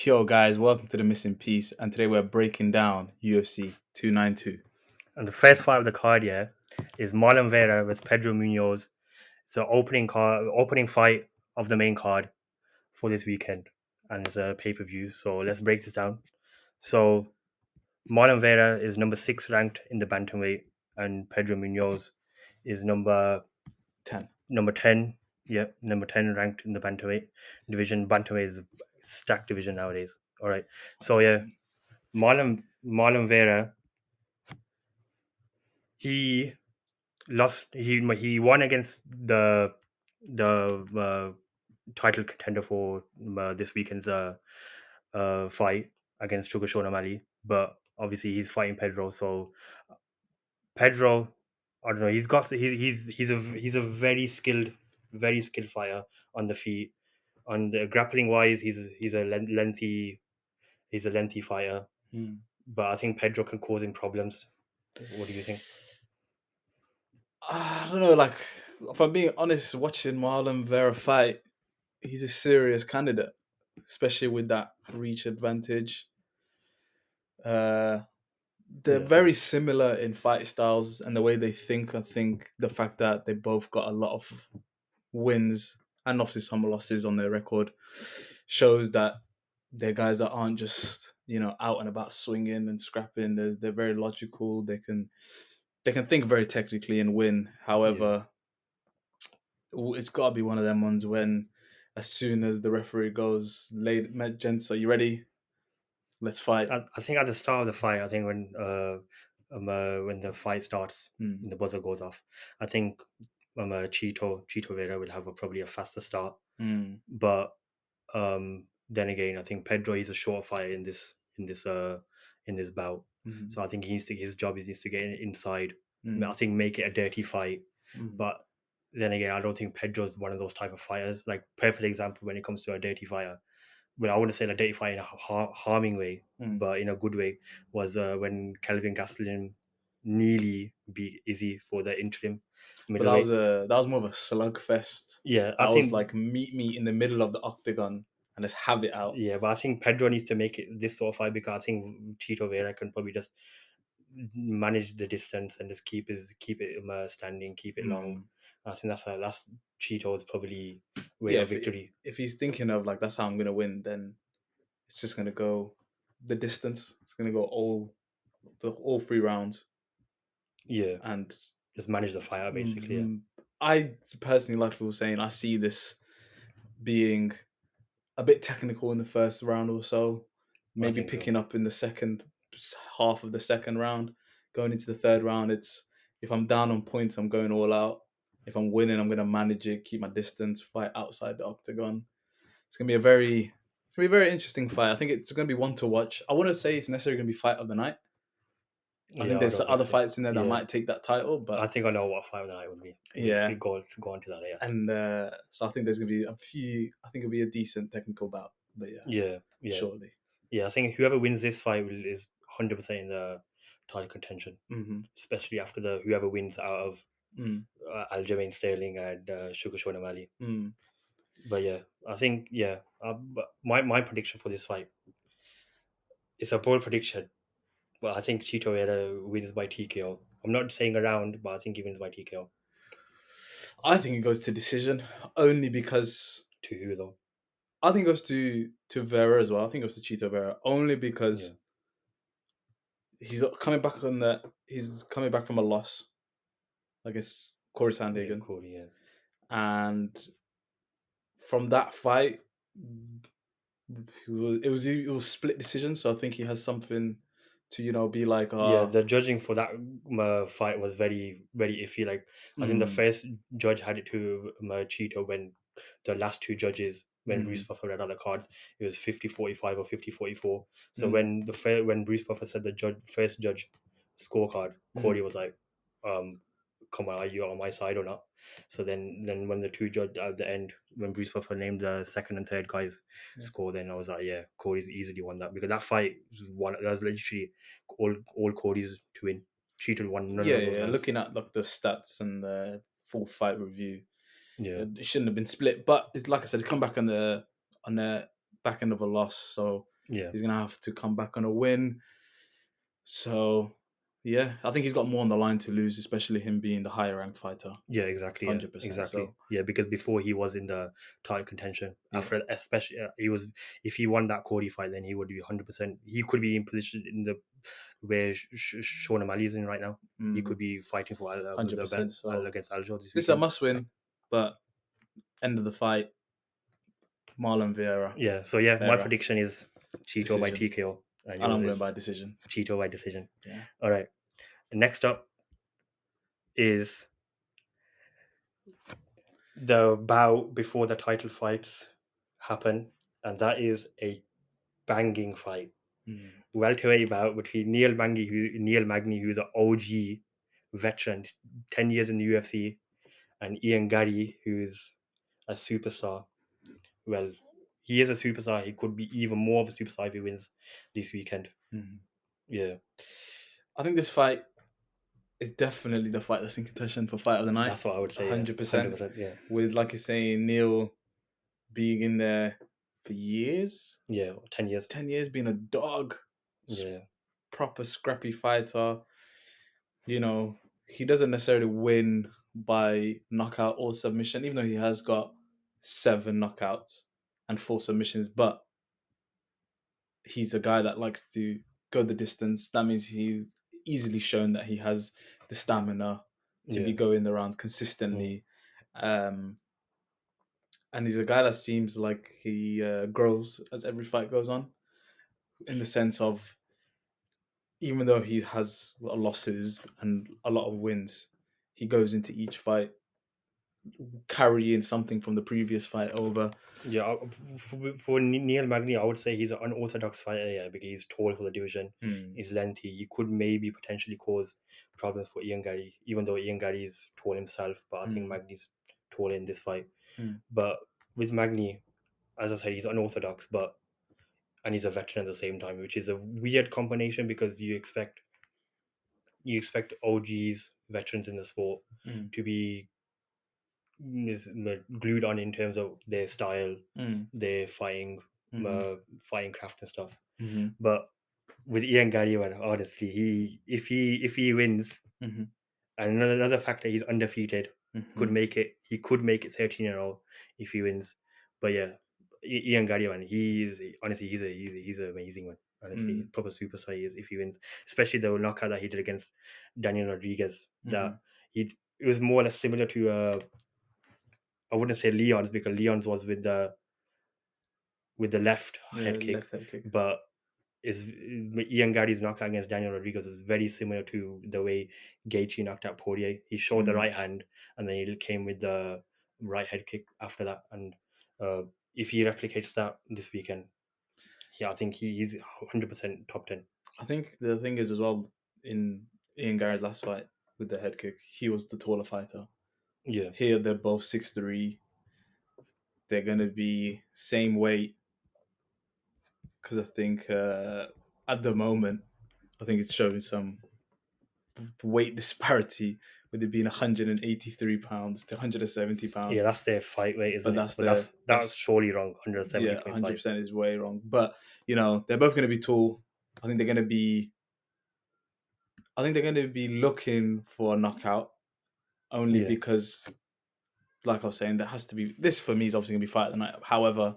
Yo, guys, welcome to the Missing Piece, and today we're breaking down UFC 292. And the first fight of the card, yeah, is Marlon Vera versus Pedro Munoz. It's the opening fight of the main card for this weekend, and it's a pay per view. So let's break this down. So Marlon Vera is number 6 ranked in the bantamweight, and Pedro Munoz is number 10. number 10. Yeah, number 10 ranked in the bantamweight division. Bantamweight is a stacked division nowadays. All right. So yeah, 100%. Marlon Vera, he lost. He won against the title contender for this weekend's fight against Sugar Sean O'Malley, but obviously he's fighting Pedro. So Pedro, I don't know. He's a very skilled fighter on the feet. On the grappling wise, he's a lengthy fighter. Hmm. But I think Pedro can cause him problems. What do you think? I don't know, like, if I'm being honest, watching Marlon Vera fight, he's a serious candidate, especially with that reach advantage. Uh, they're Yeah, same. very similar in fight styles and the way they think. I think the fact that they both got a lot of wins and obviously some losses on their record shows that they're guys that aren't just out and about swinging and scrapping. They're very logical. They can think very technically and win. Yeah. However, it's got to be one of them ones when, as soon as the referee goes, "Ladies, gents, are you ready? Let's fight." I think at the start of the fight, I think when the fight starts, Hmm. the buzzer goes off. I think Chito Vera will have probably a faster start, Hmm. but then again, I think Pedro is a short fighter in this bout, Hmm. so I think his job is needs to get inside. I Hmm. think make it a dirty fight, Hmm. but then again, I don't think Pedro's one of those type of fighters. Like perfect example when it comes to a dirty fighter, well, I wouldn't say like dirty fight in a harming way, Hmm. but in a good way, was when Kelvin Gastelum nearly beat Izzy for the interim But that was middleweight. more of a slugfest. Yeah, That I was think like meet me in the middle of the octagon and just have it out. yeah, but I think Pedro needs to make it this sort of fight because I think Chito Vera can probably just manage the distance and just keep it standing, keep it long. Hmm. I think that's Chito's probably way Yeah, of victory. if he's thinking of like that's how I'm gonna win, then it's just gonna go the distance. It's gonna go all 3 rounds, Yeah, and just manage the fight out basically. Yeah, mm, I personally, like people saying, I see this being a bit technical in the first round or so, I maybe think so. picking up in the second half of the second round, going into the third round. It's if I'm down on points, I'm going all out. If I'm winning, I'm gonna manage it, keep my distance, fight outside the octagon. It's gonna be a very interesting fight. I think it's gonna be one to watch. I wouldn't say it's necessarily gonna be fight of the night. I think Yeah, I there's don't think other so. fights in there that Yeah, might take that title, I but think I know what fight of the night would be. yeah, We go on to that later. and so I think there's gonna be a few. I think it'll be a decent technical bout, but yeah, Yeah, yeah, shortly. yeah. I think whoever wins this fight is 100% in the title contention, Hmm. especially after the whoever wins out of Mm. Aljamain Sterling and Sugar Sean O'Malley. Mm. But yeah, I think yeah. But my prediction for this fight is a bold prediction, but I think Chito Vera wins by TKO. I'm not saying around, but I think he wins by TKO. I think it goes to decision only because To who though? I think it goes to Vera as well. I think it goes to Chito Vera only Yeah, because he's coming back from a loss against Corey yeah, Sandhagen, cool. Yeah, and from that fight, it was split decision. So I think he has something to be like, yeah. The judging for that fight was very iffy. Like I think the mm, first judge had it to Cheeto when the last two judges when Bruce mm, Buffer read out the cards, it was 50-45 or 50-44. So mm, when Bruce Buffer said the first judge scorecard, mm, Corey was like, "Come on, are you on my side or not?" So then when the two judge at the end, when Bruce Buffer named the second and third guys yeah, score, then I was like, "Yeah, Corey's easily won that because that fight was one. That was literally all Cody's to win. Cheated won none yeah, of those yeah. rounds. Looking at like the stats and the full fight review, Yeah, it shouldn't have been split. But it's like I said, come back on the back end of a loss, so Yeah, he's gonna have to come back on a win. So yeah, I think he's got more on the line to lose, especially him being the higher ranked fighter, yeah, exactly, yeah, 100%. exactly, So yeah. Because before he was in the title contention. yeah, After, especially, he was. If he won that Cody fight, then he would be 100%. He could be in position in the where Sean O'Malley's in right now. He could be fighting for with the belt 100%. So against Aljo this this is a weekend. must win, but end of the fight, Marlon Vieira, Yeah. So yeah, my Vera prediction is Cheeto by decision, TKO, and and yours I'm going is by decision. Cheeto by decision. Yeah. All right. Next up is the bout before the title fights happen, and that is a banging fight. Mm. Welterweight bout between Neil Magny, who's an OG veteran, 10 years in the UFC, and Ian Gary, who's a superstar. Well, he is a superstar. He could be even more of a superstar if he wins this weekend. Mm. Yeah, I think this fight is definitely the fight that's in contention for fight of the night, that's what I would say. Yeah, 100%. 100%. Yeah, With, like you're saying, Neil being in there for years, yeah, 10 years. 10 years, being a dog, Yeah, proper scrappy fighter. You know, he doesn't necessarily win by knockout or submission, even though he has got 7 knockouts and 4 submissions. But he's a guy that likes to go the distance. That means he's easily shown that he has the stamina to yeah, be going the rounds mm, consistently. Um, and he's a guy that seems like he grows as every fight goes on, in the sense of even though he has losses and a lot of wins, he goes into each fight carrying something from the previous fight over. yeah. For Neil Magny, I would say he's an unorthodox fighter. Yeah, because he's tall for the division. Mm, He's lengthy. He could maybe potentially cause problems for Ian Gary, even though Ian Gary is tall himself. But I think mm, Magny's tall in this fight. mm, But with Magny, as I said, he's unorthodox, but and he's a veteran at the same time, which is a weird combination because you expect OGs, veterans in the sport, mm, to be glued on in terms of their style, mm, their fighting, mhm, fighting craft and stuff. mhm, But with Ian Gary, well, honestly, if he wins, mhm, and another factor, he's undefeated. Could mhm, make it. He could make it 13 in a row if he wins. But yeah, Ian Gary, man, he is honestly he's an amazing one. Honestly, mm, proper superstar he is if he wins. Especially the knockout that he did against Daniel Rodriguez. That mhm. he it was more or less similar to I wouldn't say Leon's because Leon's was with the left Yeah, head kick, left head kick. but is Ian Gary's knockout against Daniel Rodriguez is very similar to the way Gaethje knocked out Poirier. He showed the Mm. right hand, and then he came with the right head kick after that. And uh, if he replicates that this weekend, yeah, I think he's 100% top 10. I think the thing is as well in Ian Garrett's last fight with the head kick, he was the taller fighter. Yeah, Here they're both 6'3". They're gonna be same weight because I think at the moment I think it's showing some weight disparity with it being 183 pounds to 170 yeah, pounds. that's their fight weight, But isn't it? But that's that's surely wrong. yeah, 170.5. 100% is way wrong. But they're both going to be tall. I think they're going to be. I think they're going to be looking for a knockout only Yeah, because, like I was saying, there has to be. This for me is obviously going to be fight of the night. However,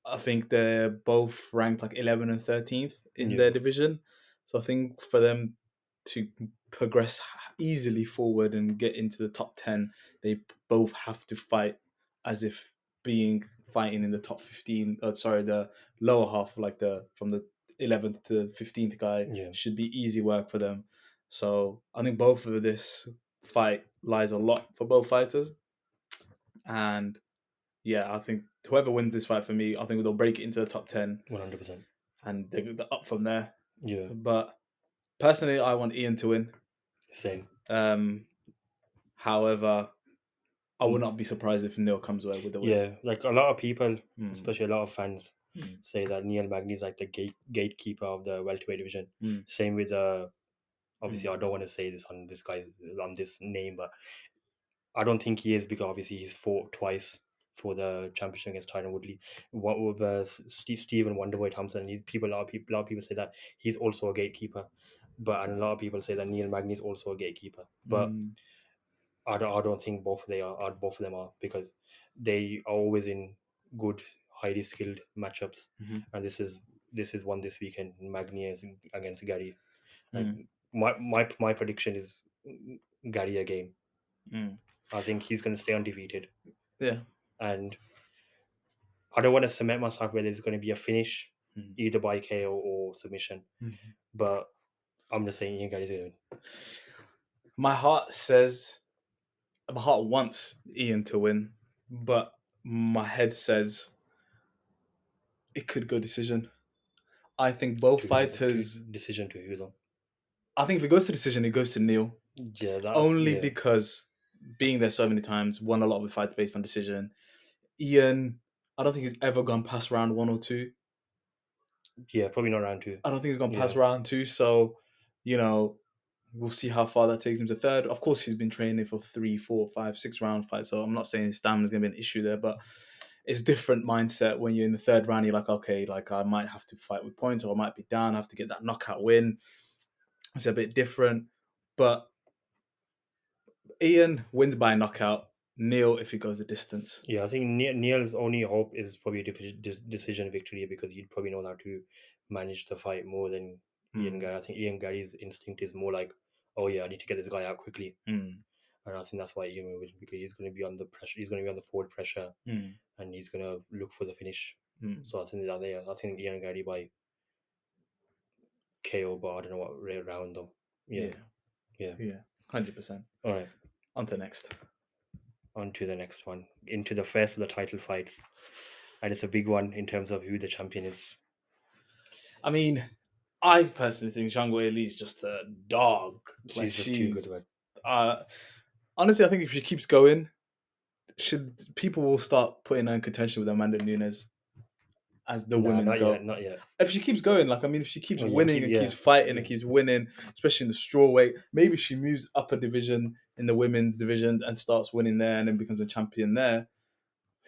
I think they're both ranked like 11 and 13th in yeah, their division. So I think for them to progress easily forward and get into the top 10, they both have to fight as if being fighting in the top 15. Sorry, the lower half, like the from the 11th to 15th guy, yeah, should be easy work for them. So I think both of this fight lies a lot for both fighters. And yeah, I think whoever wins this fight for me, I think they'll break it into the top 10 100%. and they're up from there. Yeah, But personally, I want Ian to win. same. Um, however, I would Mm, not be surprised if Neil comes away with the win. yeah, like a lot of people, Mm, especially a lot of fans, mm, say that Neil Magny is like the gatekeeper of the welterweight division. mm, Same with obviously mm, I don't want to say this on this guy's on this name, but I don't think he is because obviously he's fought twice for the championship against Tyron Woodley. What with Stephen Wonderboy Thompson? A lot of people say that he's also a gatekeeper, but and a lot of people say that Neil Magny is also a gatekeeper. But Mm, I don't think both of them are, because they are always in good, highly skilled matchups, mhm, and this is one this weekend. Magny is against Gary. Like mm, my prediction is Gary again. mm. I think he's going to stay undefeated, Yeah. and I don't want to cement myself whether it's going to be a finish, Mm, either by KO or submission. mhm. But I'm just saying, you guys are going My heart says, my heart wants Ian to win, but my head says it could go decision. I think both to fighters. decision to who's on. I think if it goes to decision, it goes to Neil. Yeah, that's Only yeah, because being there so many times, won a lot of the fights based on decision. Ian, I don't think he's ever gone past round 1 or 2. yeah. Probably not round two. I don't think he's gone past Yeah, round 2. So, you know, we'll see how far that takes him to third. Of course, he's been training for 3, 4, 5, 6 round fights. So I'm not saying his stamina is going to be an issue there, but it's different mindset when you're in the third round. You're like, okay, like I might have to fight with points, or I might be down. I have to get that knockout win. It's a bit different, but Ian wins by knockout. Neil if he goes the distance. yeah. I think Neil's only hope is probably a decision victory, because he'd probably know how to manage the fight more than Ian Mm, Gary. I think Ian Gary's instinct is more like, oh yeah, I need to get this guy out quickly. mm, And I think that's why Ian will, because he's going to be under pressure. He's going to be under forward pressure, mm, and he's going to look for the finish. mm. So I think that, yeah, I think Ian Gary by KO, but I don't know what round though. Yeah, Yeah, yeah. yeah, 100%. All right, On to next. on to the next one. Into the first of the title fights, and it's a big one in terms of who the champion is. I mean, I personally think Zhang Weili is just a dog. Like She's just too good, she's right? uh honestly, I think if she keeps going, should people will start putting her in contention with Amanda Nunes as the Nah, women's not yet, goat. not yet. If she keeps going, like I mean, if she keeps Oh yeah, winning keep and keeps yeah, fighting and yeah. keeps winning, especially in the strawweight, maybe she moves up a division in the women's division and starts winning there and then becomes a champion there.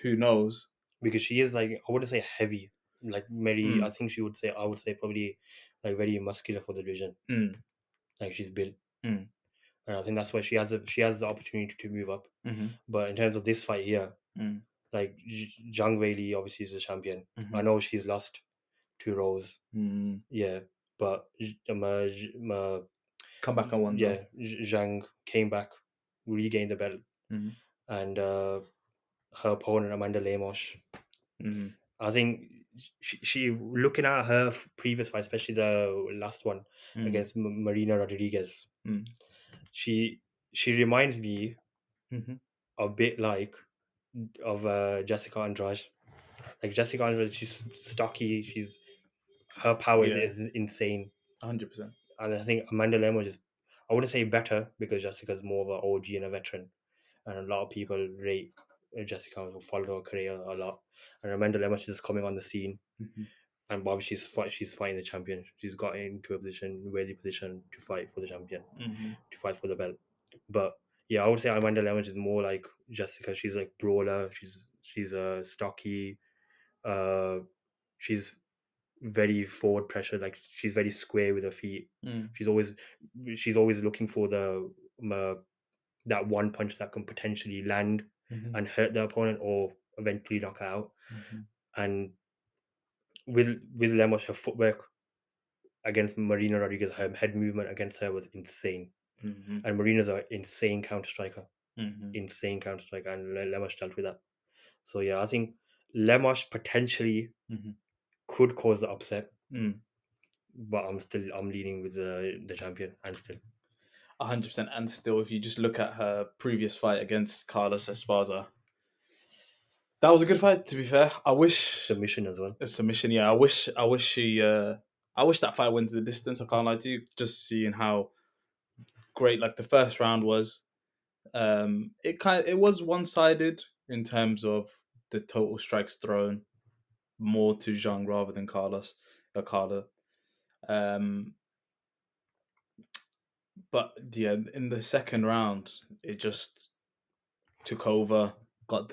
Who knows? Because she is like, I wouldn't say heavy, like very. I Mm, think she would say, I would say probably like very muscular for the division. mm, Like she's built, mm, and I think that's why she has the opportunity to move up. mm-hmm, But in terms of this fight here, mm, like Zhang Weili obviously is the champion. I mm-hmm, know she's lost 2 rows, mm. yeah, but Come back on one though. Zhang came back, regained the belt, Mm-hmm, and her opponent Amanda Lemos. mm-hmm, I think she looking at her previous fight, especially the last one mm, against Marina Rodriguez. mm, She she reminds me mm-hmm. a bit like of Jessica Andrade. Like Jessica Andrade, she's stocky. She's her power Yeah, is insane, 100%. and I think Amanda Lemos is, I wouldn't say better, because Jessica's more of an OG and a veteran, and a lot of people rate Jessica, who followed her career a lot, and Amanda Lemos is just coming on the scene. Mm-hmm, And obviously she's fighting the champion. She's got into a position, worthy position to fight for the champion, mm-hmm, to fight for the belt. But yeah, I would say Amanda Lemons is more like Jessica. She's like brawler. She's stocky. Uh, she's very forward pressure. Like she's very square with her feet. mm, She's always she's always looking for the that one punch that can potentially land mm-hmm, and hurt the opponent, or eventually knock her out. mm-hmm, And with Lemos, her footwork against Marina Rodriguez, her head movement against her was insane. mm-hmm, And Marina's an insane counter striker, mm-hmm, insane counter striker, and Lemos dealt with that. So yeah, I think Lemos potentially mm-hmm, could cause the upset, mm. but I'm leaning with the champion, and still 100%. And still, if you just look at her previous fight against Carlos Esparza, that was a good fight. To be fair, I wish submission as well. a submission. Yeah, I wish she. I wish that fight went to the distance. I can't lie to you. Just seeing how great like the first round was. It was one sided in terms of the total strikes thrown, more to Zhang rather than Carla. Um, but yeah, in the second round, it just took over. Got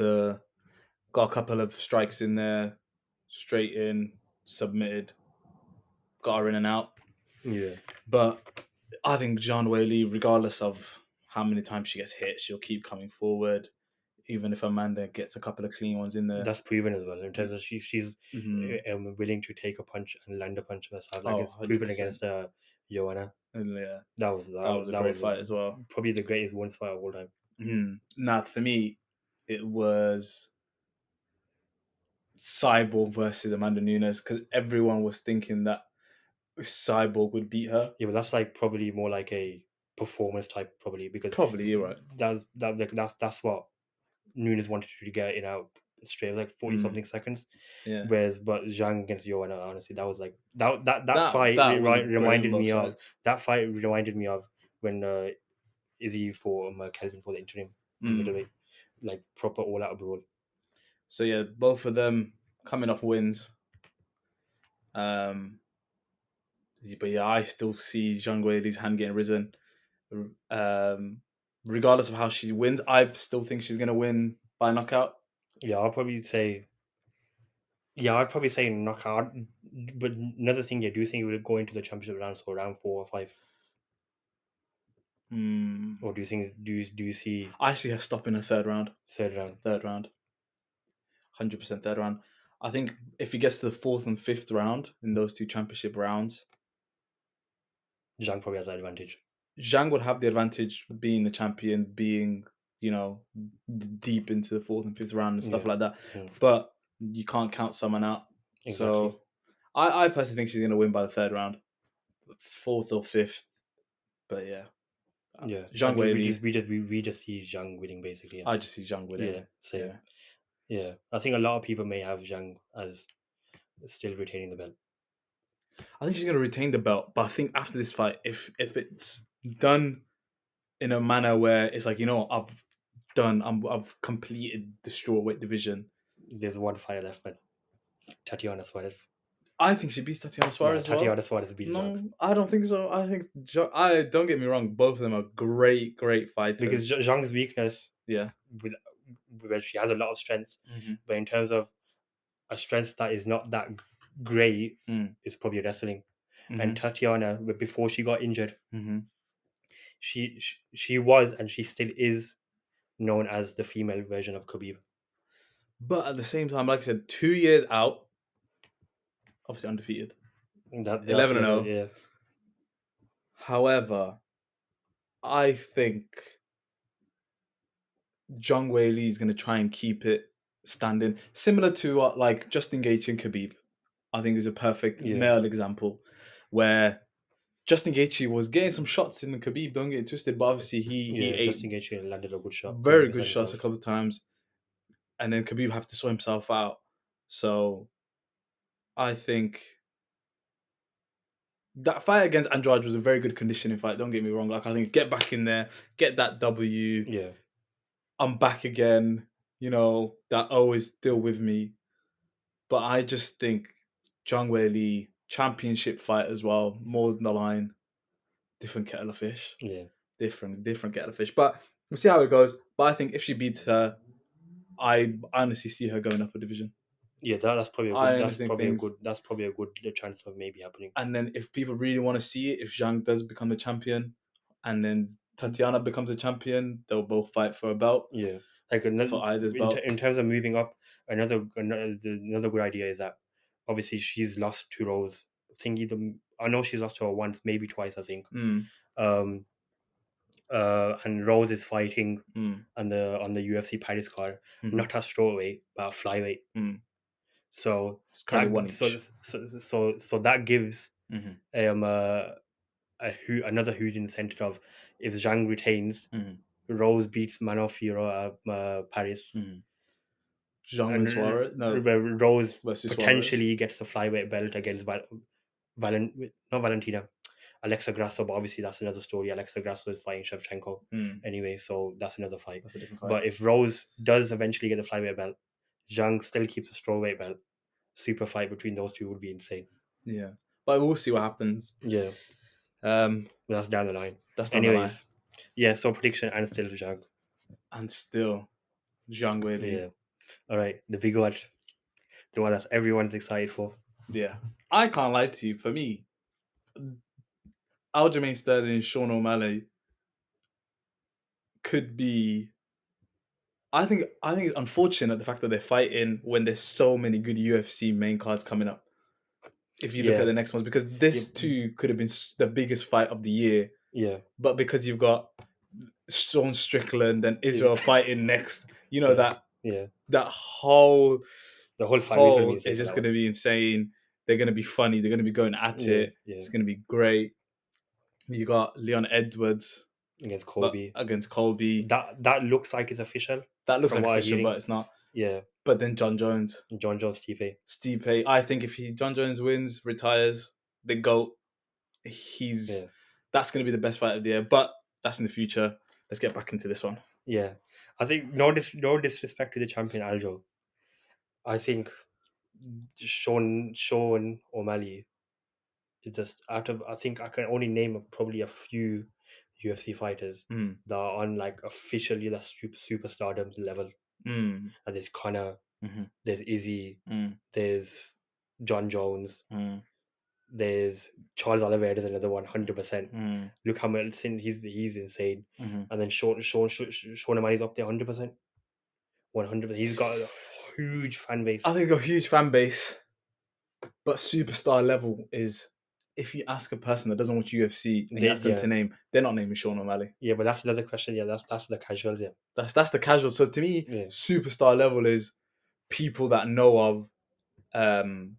got a couple of strikes in there, straight in, submitted, got her in and out. Yeah, But I think John Whaley, regardless of how many times she gets hit, she'll keep coming forward. Even if Amanda gets a couple of clean ones in there. that's proven as well in terms of she's Mm-hmm. willing to take a punch and land a punch herself. Like Oh, it's proven 100%. against Joanna. And yeah, That was that was a great fight as well. probably the greatest women's fight of all time. Now, for me, it was Cyborg versus Amanda Nunes because everyone was thinking that Cyborg would beat her. Yeah, but that's like probably more like a performance type, probably because Probably, you're right. that's what Nunes wanted to get it out straight, like 40 Mm, something seconds. yeah, Whereas, but Zhang against Joanna, honestly, that was like that fight that was great on reminded both me of sides. when Izzy for Kelvin for the interim Mm. middleweight, like proper all out brawl. So yeah, both of them coming off wins. Um, but yeah, I still see Zhang Weili's hand getting risen. Um, Regardless of how she wins, I still think she's gonna win by knockout. Yeah, I'll probably say. Yeah, I'd probably say knockout. But another thing, yeah, do you think it would go into the championship round, so round 4 or 5, Mm. or do you think do you see I see her stopping a third round. third round? Third round, 100% third round. I think if he gets to the fourth and fifth round in those two championship rounds, Zhang probably has that advantage. Zhang would have the advantage being the champion, being you know deep into the fourth and fifth round and stuff Yeah, like that. mm, But you can't count someone out. exactly. So I personally think she's going to win by the third round, fourth or fifth. But yeah, Yeah, Zhang Weili, we just see Zhang winning basically. I just see Zhang winning. Yeah, same. Yeah, Yeah, I think a lot of people may have Zhang as still retaining the belt. I think she's going to retain the belt. But I think after this fight, if it's done in a manner where it's like I've completed the strawweight division. There's one fight left, but Tatiana Suarez. I think she beats Tatiana Nah, Suarez as well. Tatiana Suarez beats Zhang No, I don't think so. I think I don't get me wrong. Both of them are great, great because fighters. Zhang's weakness Yeah. with where she has a lot of strengths, Mm-hmm. but in terms of a strength that is not that great, Mm. is probably wrestling. And Mm-hmm. Tatiana, before she got injured, Mm-hmm. she was and she still is known as the female version of Khabib. But at the same time, like I said, 2 years out, obviously undefeated, That's 11-0. yeah. However, I think Zhang Weili is going to try and keep it standing, similar to what like Justin Gaethje and Khabib. I think is a perfect Yeah, male example where Justin Gaethje was getting some shots in the Khabib. Don't get it twisted, but obviously he yeah. ate Justin Gaethje landed a good shot, couldn't very good defend shots a himself. couple of times, and then Khabib have to sort himself out. So I think that fight against Andrade was a very good conditioning fight. Don't get me wrong. Like I think get back in there, get that W. Yeah, I'm back again. That always still with me. But I just think Zhang Weili championship fight as well, more than the line, different kettle of fish. yeah, Different kettle of fish. But we'll see how it goes. But I think if she beats her, I honestly see her going up a division. yeah. That's probably a good. I honestly think things. That's probably a good chance of maybe happening. And then if people really want to see it, if Zhang does become the champion, and then Tatiana becomes a champion, they'll both fight for a belt, Yeah, like another for either's belt. in terms of moving up, another good idea is that obviously she's lost to Rose. I know she's lost to her once, maybe twice. I think. Mm, Um, and Rose is fighting mm, on the UFC Paris card, mm-hmm, not a strawweight but a flyweight. mm. So It's currently one so each. so that gives Mm-hmm, um uh, another huge incentive of if Zhang retains, mm-hmm, Rose beats Manofiro Paris, mm-hmm. Zhang and wins Suarez. No, Rose versus Suarez. potentially gets the flyweight belt against not Valentina, Alexa Grasso, but obviously that's another story. Alexa Grasso is fighting Shevchenko Mm, anyway, so that's another fight. that's a different fight. But if Rose does eventually get the flyweight belt, Zhang still keeps the strawweight belt. Super fight between those two would be insane. Yeah, but we'll see what happens. Yeah, Um, but that's down the line. that's down the line. Anyways, yeah. So prediction and still Zhang. And still, Zhang Yeah. Weili. All right, the big one, the one that everyone's excited for. Yeah, I can't lie to you. For me, Aljamain Sterling and Sean O'Malley could be. I think it's unfortunate the fact that they're fighting when there's so many good UFC main cards coming up. If you look at Yeah, the next ones, because yeah, this too could have been the biggest fight of the year, yeah, but because you've got Sean Strickland and yeah, Israel fighting next, yeah, that yeah. that whole The whole family's gonna be whole insane is for just that going one. to be insane. They're going to be funny. They're going to be going at Yeah, it. yeah. It's going to be great. You got Leon Edwards, Against but Colby. against Colby, That looks like it's official that looks from like what I'm official, hearing. but it's not. Yeah, But then John Jones, John Jones Stipe. Stipe. I think if John Jones wins, retires, the goat, he's Yeah, that's going to be the best fight of the year. But that's in the future. Let's get back into this one. yeah. I think no disrespect to the champion Aljo. I think Sean O'Malley is just out of. I think I can only name probably a few UFC fighters Mm, that are on like officially the superstardom level. mm, And there's Connor, mm-hmm, there's Izzy, mm, there's John Jones, mm, there's Charles Oliveira is another 100%. mm, Luke Hamilton, he's insane. mm-hmm. And then Sean O'Malley's up there 100%. 100%. He's got a huge fan I base. think a huge fan base, but superstar level is if you ask a person that doesn't watch UFC and you ask them to Yeah, name, they're not naming Sean O'Malley. yeah, but that's another question. Yeah, that's the casuals. Yeah, That's the casual. So to me, yeah. superstar level is people that know of um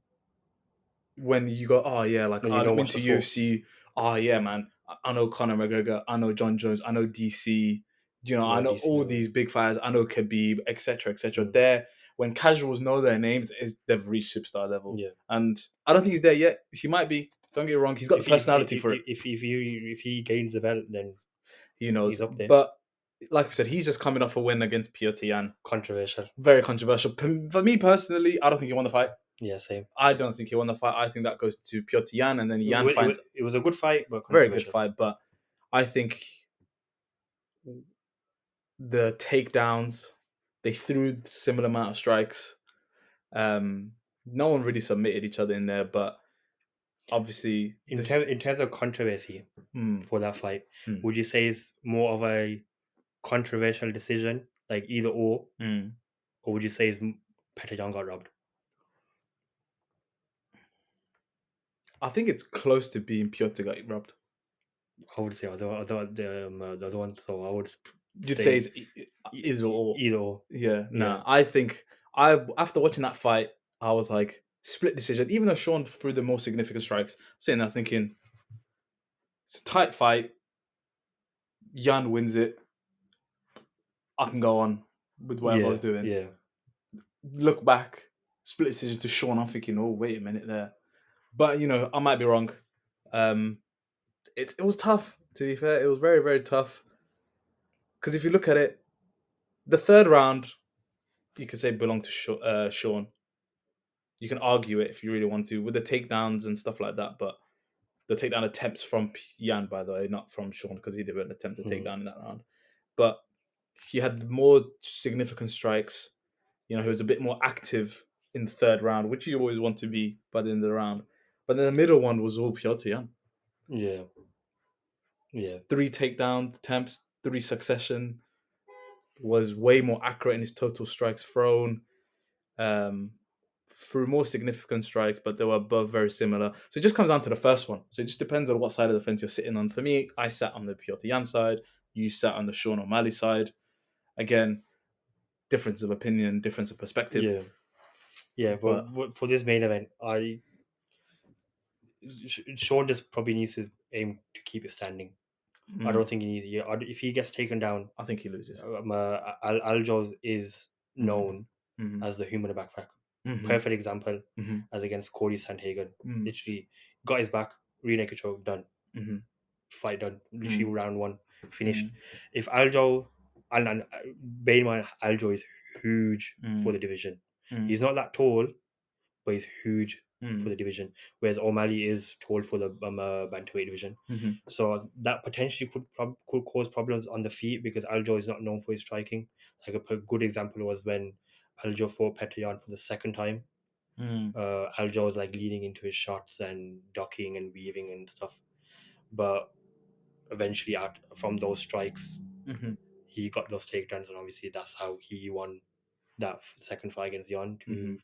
when you go, oh yeah, like When you don't I'm watch the into sport. UFC. Oh yeah, man, I know Conor McGregor, I know John Jones, I know DC. I No, know decent. all No, these big fighters. I know Khabib, etc., etc. mm, There, when casuals know their names, is they've reached superstar level, yeah. and I don't think he's there yet. He might be. Don't get me wrong. He's got the personality for it. If he gains the belt, then He knows, he's up there. but like I said, he's just coming off a win against Piotr Jan. Controversial. Very controversial. For me personally, I don't think he won the fight. Yeah, same. I don't think he won the fight. I think that goes to Piotr Jan, and then Jan finds It was a good fight, but very good controversial. fight. But I think the takedowns, they threw similar amount of strikes. No one really submitted each other in there, but obviously this. In terms of controversy Mm, for that fight, mm, would you say it's more of a controversial decision, like either mm. or would you say it's Petr Yan got robbed? I think it's close to being Piotr got robbed. I would say the other one. So I would You'd say say it's either or. either or. Yeah, Yeah, nah. I think I after watching that fight, I was like split decision. Even though Sean threw the more significant strikes, sitting there thinking it's a tight fight. Jan wins it. I can go on with whatever I was yeah, doing. yeah. Look back, split decision to Sean. I'm thinking, oh wait a minute there, but I might be wrong. Um, it was tough. To be fair, it was very very tough because if you look at it, the third round you could say belonged to Sean. You can argue it if you really want to with the takedowns and stuff like that, but the takedown attempts from Jan, by the way, not from Sean, because he didn't attempt to take Hmm. down in that round. But he had more significant strikes. He was a bit more active in the third round, which you always want to be by the end of the round. But then the middle one was all Piotr Jan. Yeah, yeah, 3 takedown attempts, 3 succession, was way more accurate in his total strikes thrown. Um, through more significant strikes, but they were both very similar. So it just comes down to the first one. So it just depends on what side of the fence you're sitting on. For me, I sat on the Piotr Jan side. You sat on the Sean O'Malley side. Again, difference of opinion, difference of perspective. yeah, yeah. But But for this main event, Sean just probably needs to aim to keep it standing. I don't think he needs. Yeah, if he gets taken down, I think he loses. Aljo's is Mm, known mm, as the human in the backpack. mm, Perfect example mm, as against Cody Sandhagen. mm, Literally got his back, rear naked choke, done. mm, Fight done. Literally mm, round one, finished. mm, If Aljo, and bear in mind, Aljo is huge for mm, the division. mm, He's not that tall, but he's huge for mm, the division. Whereas O'Malley is tall for the bantamweight division. mm, So that potentially could cause problems on the feet because Aljo is not known for his striking. Like a good example was when Aljo fought Petr for the second time. Mm. Aljo was like leaning into his shots and ducking and weaving and stuff, but eventually, from those strikes, Mhm. he got those takedowns, and obviously that's how he won that second fight against Jan to Mhm.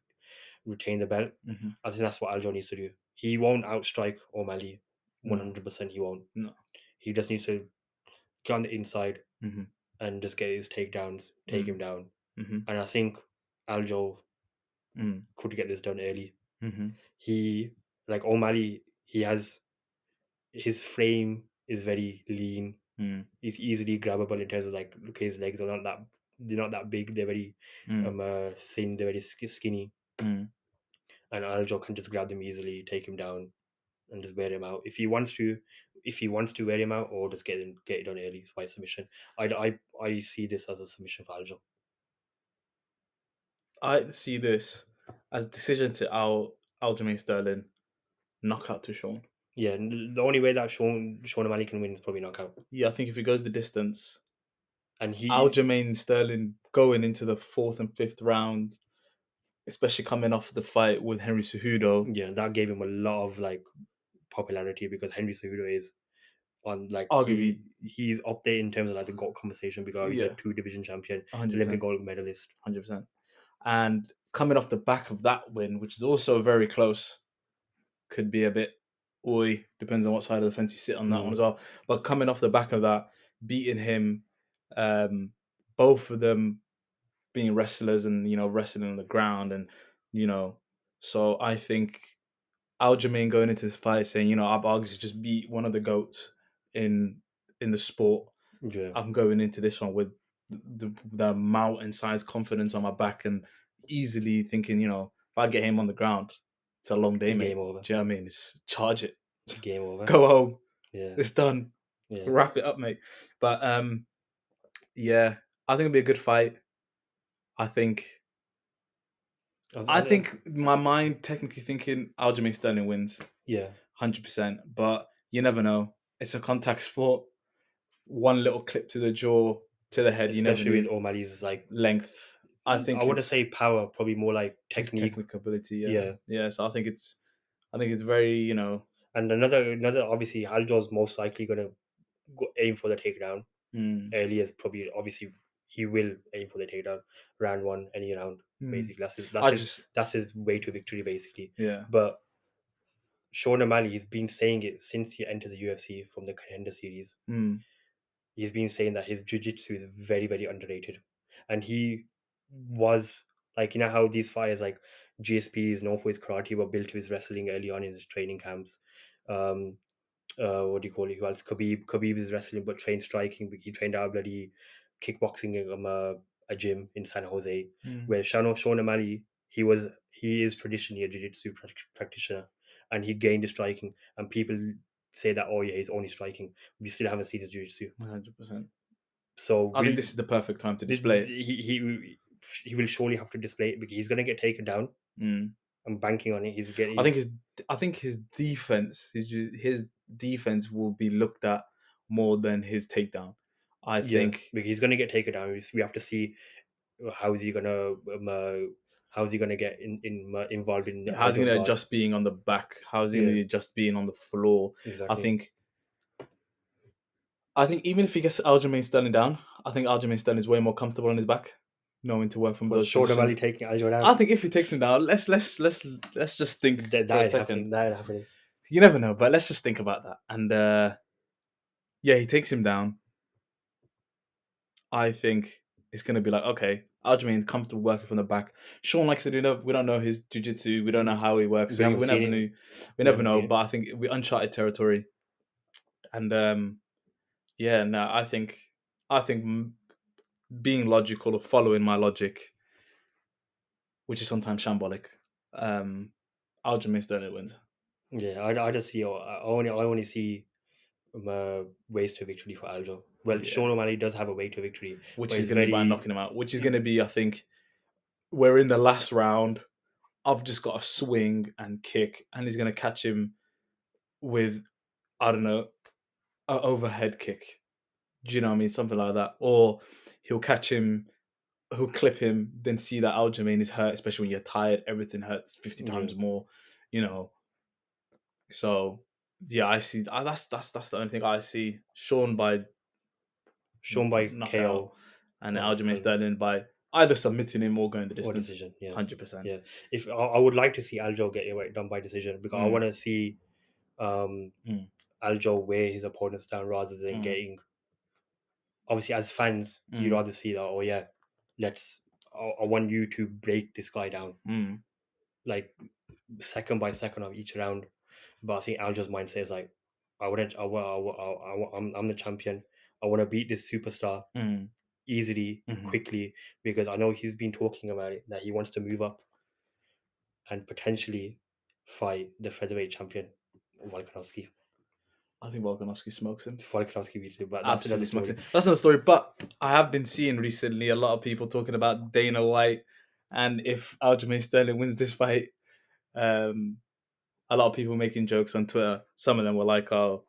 retain the belt. Mhm. I think that's what Aljo needs to do. He won't outstrike O'Malley, No. 100%. He won't. No. He just needs to get on the inside Mhm. and just get his takedowns, take him Mm. down. Mhm. And I think Aljo Mm. could get this done early. Mhm. He, like O'Malley, he has his frame is very lean. Mm. He's easily grabbable in terms of like, look, his legs are not that, they're not that big. They're very Mm. thin. They're very skinny, Mm. and Aljo can just grab them easily, take him down, and just wear him out if he wants to. If he wants to wear him out, or just get it done early by submission. I see this as a submission for Aljo. I see this as decision to Aljamain Sterling, knockout to Sean. Yeah, the only way that Sean O'Malley can win is probably knockout, Yeah, I think if he goes the distance, and he Aljamain Sterling going into the fourth and fifth round, especially coming off the fight with Henry Cejudo, yeah, that gave him a lot of like popularity because Henry Cejudo is on like arguably, he's up there in terms of like the GOAT conversation because he's a yeah, two division champion, Olympic 100%, gold medalist. 100%. And coming off the back of that win, which is also very close, could be a bit oi, depends on what side of the fence you sit on that one Mm, as well. But coming off the back of that, beating him, um, both of them being wrestlers and wrestling on the ground, and you know, so I think Aljamain going into this fight saying, I've arguably just beat one of the goats in the sport. yeah, I'm going into this one with the mountain-sized confidence on my back and easily thinking, if I get him on the ground, it's a long day, game mate. over, Do you know what I mean? It's charge it, game over. go home, Yeah, it's done, yeah. wrap it up, mate. But yeah, I think it'll be a good fight. I think I I, think my mind technically thinking Aljamain Sterling wins, yeah, 100%. But you never know. It's a contact sport. One little clip to the jaw, to the head, you never especially with knew. O'Malley's like, Length. I I think wouldn't it's say power, probably more like his technique. technical ability. Yeah, Yeah, yeah. So I think it's very, and another obviously Aljo's most likely gonna aim for the takedown mm, early as probably obviously he will aim for the takedown round one any round. mm. Basically, I just, that's his way to victory. Basically, yeah, but Sean O'Malley, he's been saying it since he entered the UFC from the Contender Series. mm, He's been saying that his jiu-jitsu is very, very underrated. And he was like, you know how these fighters like GSP is known for his karate, but built to his wrestling early on in his training camps. Um, what do you call it? Who else? Khabib is wrestling but trained striking. But he trained out bloody kickboxing in a gym in San Jose. mm, Where Sean O'Malley, he is traditionally a jiu-jitsu practitioner, and he gained his striking. And people say that, oh yeah, he's only striking. We still haven't seen his jiu-jitsu. 100%. So I will think this is the perfect time to display it. he will surely have to display it because he's gonna get taken down. Mm. I'm banking on it. I think his defense, his defense will be looked at more than his takedown. I Yeah, think because he's gonna get taken down. We have to see how is he gonna how is he gonna get involved in how's he Aljo's going to guard. adjust being on the back? How's he going Yeah, to adjust being on the floor? I exactly. think I think even if he gets Aljamain Sterling down, I think Aljamain Sterling is way more comfortable on his back, knowing to work from Was those Sean O'Malley positions. taking Aljo I down? think if he takes him down, let's just think for a That is second. happening. That is happening. You never know, but let's just think about that. And yeah, he takes him down. I think it's going to be like, okay, Aljamain comfortable working from the back. Sean, like I said, we don't know his jiu-jitsu. We don't know how he works. We So haven't we seen never it. knew. We We never haven't know. seen But it. I think we uncharted territory. And yeah, no, I think being logical or following my logic, which is sometimes shambolic, Aljamain Sterling wins, Yeah, I just see. I only see ways to victory for Aljo. Well, yeah, Sean O'Malley does have a way to victory, which but is it's going to be by very knocking him out. Which is going to be, I think, we're in the last round. I've just got to swing and kick, and he's going to catch him with, I don't know, an overhead kick. Do you know what I mean? Something like that. Or he'll catch him who clip him, then see that Aljamain is hurt, especially when you're tired, everything hurts 50 Yeah, times more, you know. So yeah, I see that's the only thing I see. Sean by shown by knockout KO and or Aljamain Sterling by either submitting him or going the or distance. decision. Yeah, 100%. yeah. If I would like to see Aljo get it done by decision because I Mm, want to see um mm, Aljo wear his opponents down rather than mm, getting. Obviously, as fans, you'd mm, rather see that. Oh yeah, let's. I want you to break this guy down mm, like second by second of each round. But I think Aljo's mindset is like, I wouldn't. I'm the champion. I want to beat this superstar mm, easily, mm. quickly, because I know he's been talking about it that he wants to move up and potentially fight the featherweight champion, Volkanovski. I think Volkanovski smokes him. Volkanovski beats him, but that's another Absolutely smokes story. him. That's another story. But I have been seeing recently a lot of people talking about Dana White, and if Aljamain Sterling wins this fight, um, a lot of people making jokes on Twitter. Some of them were like, "Oh,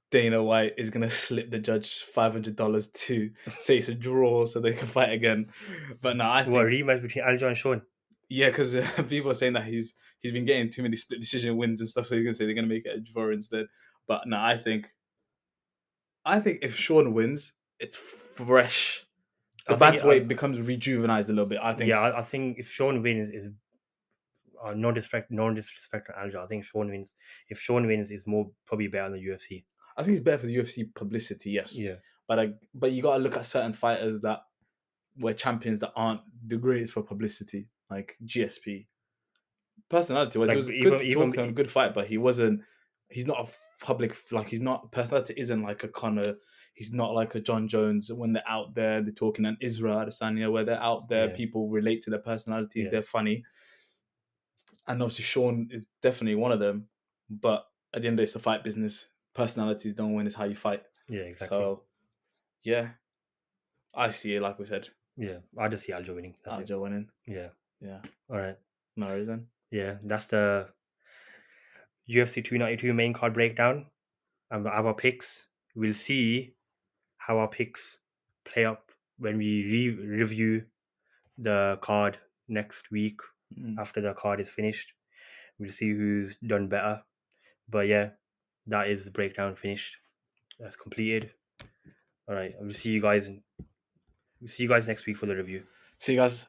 Dana White is gonna slip the judge $500 to say it's a draw so they can fight again." But no, I What think rematch between Aljo and Sean? yeah, because people are saying that he's been getting too many split decision wins and stuff, so he's gonna say they're gonna make it a draw instead. But no, I think if Sean wins, it's fresh. The I think, bantamweight becomes rejuvenized a little bit. I yeah, think. I think if Sean wins is no disrespect to Aljo. I think Sean wins. If Sean wins, is more probably better than the UFC. I think it's better for the UFC publicity, yes. Yeah, But you gotta look at certain fighters that were champions that aren't the greatest for publicity, like GSP. Personality wise, it like was good even to even talk and a good fight, but he wasn't. He's not a public like he's not personality isn't like a Connor. He's not like a John Jones when they're out there. They're talking an Israel Adesanya where they're out there. yeah, People relate to their personalities. yeah, They're funny, and obviously Sean is definitely one of them. But at the end of the day, it's the fight business. Personalities don't win; it's how you fight. yeah, exactly. So yeah, I see it. Like we said, Yeah, I just see Aljo winning. That's it. Aljo winning. Yeah. Yeah, All right. no reason. Yeah, that's the UFC 292 main card breakdown and our picks. We'll see how our picks play up when we review the card next week Mm. after the card is finished. We'll see who's done better. But yeah, that is the breakdown finished. That's completed. All right, we'll see you guys. We'll see you guys next week for the review. See you guys.